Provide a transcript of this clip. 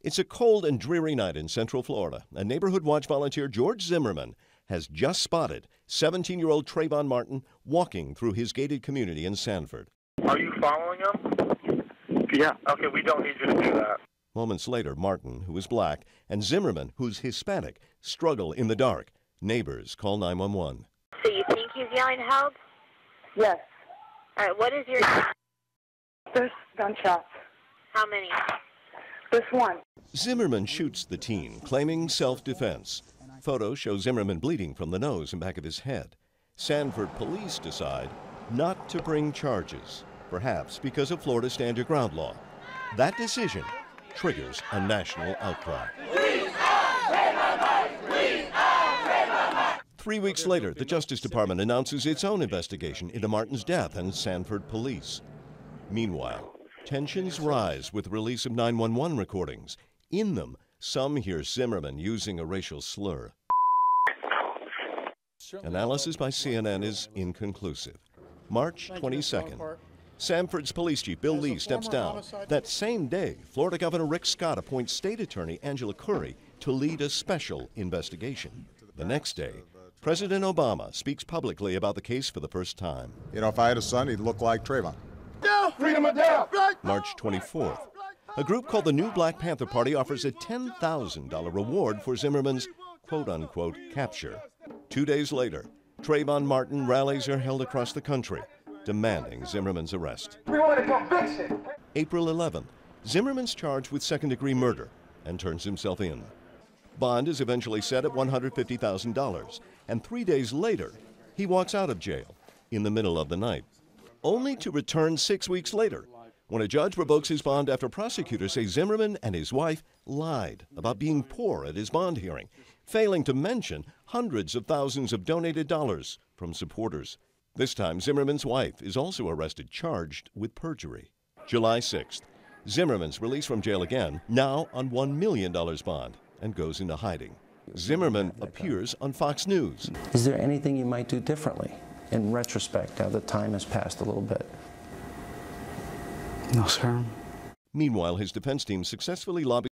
It's a cold and dreary night in Central Florida, and Neighborhood Watch volunteer George Zimmerman has just spotted 17-year-old Trayvon Martin walking through his gated community in Sanford. Are you following him? Yeah. Okay, we don't need you to do that. Moments later, Martin, who is black, and Zimmerman, who's Hispanic, struggle in the dark. Neighbors call 911. So you think he's yelling help? Yes. All right, what is your... There's gunshots. How many? This one. Zimmerman shoots the teen, claiming self-defense. Photos show Zimmerman bleeding from the nose and back of his head. Sanford police decide not to bring charges, perhaps because of Florida's stand your ground law. That decision triggers a national outcry. 3 weeks later, the Justice Department announces its own investigation into Martin's death and Sanford police. Meanwhile, tensions rise with the release of 911 recordings. In them, some hear Zimmerman using a racial slur. Analysis by CNN is inconclusive. March 22nd. Sanford's police chief Bill Lee steps down. That same day, Florida Governor Rick Scott appoints State Attorney Angela Curry to lead a special investigation. The next day, President Obama speaks publicly about the case for the first time. You know, if I had a son, he'd look like Trayvon. Freedom of death! March 24th. A group called the New Black Panther Party offers a $10,000 reward for Zimmerman's quote-unquote capture. 2 days later, Trayvon Martin rallies are held across the country, demanding Zimmerman's arrest. We want a conviction! April 11th, Zimmerman's charged with second-degree murder and turns himself in. Bond is eventually set at $150,000, and 3 days later, he walks out of jail in the middle of the night, only to return 6 weeks later, when a judge revokes his bond after prosecutors say Zimmerman and his wife lied about being poor at his bond hearing, failing to mention hundreds of thousands of donated dollars from supporters. This time, Zimmerman's wife is also arrested, charged with perjury. July 6th, Zimmerman's released from jail again, now on $1 million bond, and goes into hiding. Zimmerman appears on Fox News. Is there anything you might do differently in retrospect now that time has passed a little bit? No, sir. Meanwhile, his defense team successfully lobbied